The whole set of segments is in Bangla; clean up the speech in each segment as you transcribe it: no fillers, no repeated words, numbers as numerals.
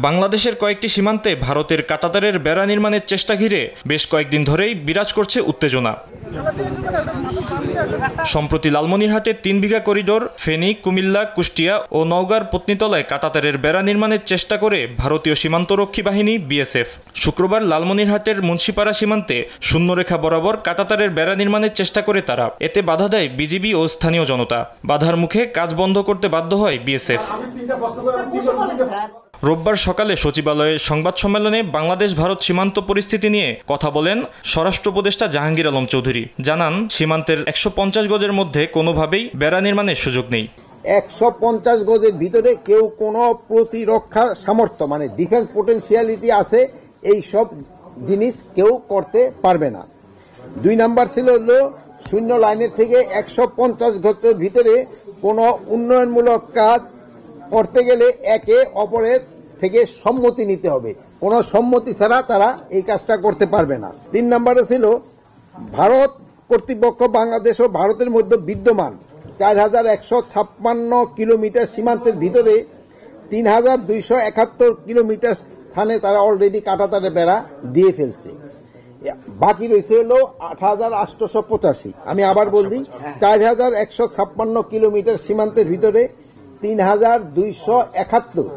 বাংলাদেশের কয়েকটি সীমান্তে ভারতের কাঁটাতারের বেড়া নির্মাণের চেষ্টা ঘিরে বেশ কয়েকদিন ধরেই বিরাজ করছে উত্তেজনা। সম্প্রতি লালমনিরহাটের ৩ বিঘা করিডোর ফেনী, কুমিল্লা, কুষ্টিয়া ও নওগাঁর পত্নীতলায় কাঁটাতারের বেড়া নির্মাণের চেষ্টা করে ভারতীয় সীমান্তরক্ষী বাহিনী বিএসএফ শুক্রবার লালমনিরহাটের মুন্সিপাড়া সীমান্তে শূন্যরেখা বরাবর কাঁটাতারের বেড়া নির্মাণের চেষ্টা করে তারা। এতে বাধা দেয় বিজিবি ও স্থানীয় জনতা। বাধার মুখে কাজ বন্ধ করতে বাধ্য হয় বিএসএফ। রোববার সকালে সচিবালয়ে সংবাদ সম্মেলনে বাংলাদেশ ভারত সীমান্ত পরিস্থিতি নিয়ে কথা বলেন স্বরাষ্ট্র উপদেষ্টা জাহাঙ্গীর আলম চৌধুরী। জানান, সীমান্তের ১৫০ গজের মধ্যে কোনোভাবেই বেড়া নির্মাণের সুযোগ নেই। ১৫০ গজের ভিতরে কেউ কোনো প্রতিরক্ষা সামর্থ্য মানে ডিফেন্স পোটেনশিয়ালিটি আছে এই সব জিনিস কেউ করতে পারবে না। ২ নাম্বার ছিল শূন্য লাইনের থেকে ১৫০ গজের ভিতরে কোনো উন্নয়নমূলক কাজ করতে গেলে একে অপরের থেকে সম্মতি নিতে হবে। কোনো সম্মতি ছাড়া তারা এই কাজটা করতে পারবে না। ৩ নম্বরে ছিল ভারত কর্তৃপক্ষ বাংলাদেশ ও ভারতের মধ্যে বিদ্যমান ৪,১৫৬ কিলোমিটার সীমান্তের ভিতরে ৩,২৭১ কিলোমিটার স্থানে তারা অলরেডি কাঁটাতারের বেড়া দিয়ে ফেলছে। বাকি রয়েছে হলো ৮,৮৮৫। আমি আবার বলছি ৪,১৫৬ কিলোমিটার সীমান্তের ভিতরে ৩,২৭১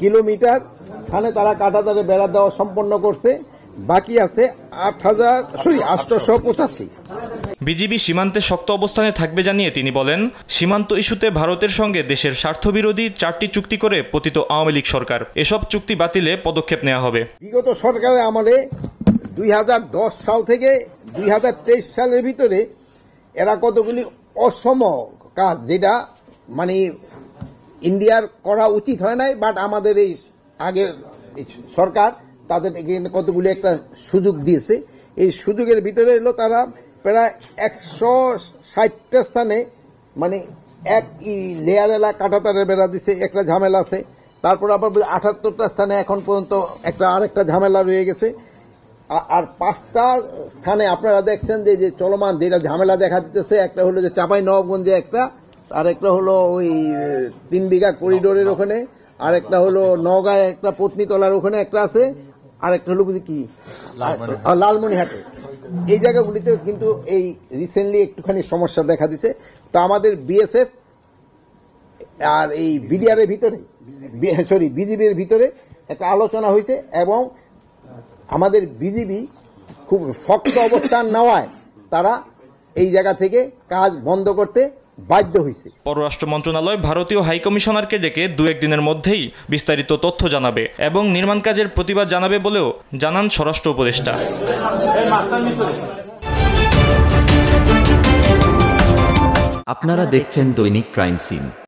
কিলোমিটার স্থানে তারা কাঁটাতারের বেড়া দেওয়া সম্পন্ন করছে। বাকি আছে ৮,৮৮৫। বিজিবি সীমান্তে শক্ত অবস্থানে থাকবে জানিয়ে তিনি বলেন, সীমান্ত ইস্যুতে ভারতের সঙ্গে দেশের স্বার্থবিরোধী 4টি চুক্তি করে পতিত আওয়ামী লীগ সরকার। এসব চুক্তি বাতিলে পদক্ষেপ নেওয়া হবে। বিগত সরকারের আমলে ২০১০ সাল থেকে ২০২৩ সালের ভিতরে এরা কতগুলি অসম কাজ, যেটা মানে ইন্ডিয়ার করা উচিত হয় নাই, বাট আমাদের এই আগের সরকার তাদের কতগুলি একটা সুযোগ দিয়েছে। এই সুযোগের ভিতরে এলো তারা প্রায় ১৬০টা স্থানে মানে এক লেয়ারেলা কাঁটাতারের বেড়া দিছে, একটা ঝামেলা আছে। তারপর আবার ৭৮টা স্থানে এখন পর্যন্ত আরেকটা ঝামেলা রয়ে গেছে। আর 5টা স্থানে আপনারা দেখছেন যে চলমান যেটা ঝামেলা দেখা দিতেছে, একটা হলো যে চাঁপাইনবাবগঞ্জে একটা, আর একটা হলো ওই ৩ বিঘা করিডোরের ওখানে, আর একটা হলো নওগাঁয় একটা পত্নীতলার ওখানে একটা আছে, আর একটা হলো বুঝি কি লালমনিরহাটে। এই জায়গাগুলিতে কিন্তু এই রিসেন্টলি একটুখানি সমস্যা দেখা দিছে। তো আমাদের বিএসএফ আর এই বিডিআর এর ভিতরে বিজিবির ভিতরে একটা আলোচনা হয়েছে এবং আমাদের বিজিবি খুব শক্ত অবস্থান নেওয়ায় তারা এই জায়গা থেকে কাজ বন্ধ করতে বাধ্য হয়েছে। পররাষ্ট্র মন্ত্রণালয় ভারতীয় হাইকমিশনারকে ডেকে ২-১ দিনের মধ্যেই বিস্তারিত তথ্য জানাবে এবং নির্মাণ কাজের প্রতিবাদ জানাবে বলেও জানান স্বরাষ্ট্র উপদেষ্টা। আপনারা দেখছেন দৈনিক ক্রাইম সিন।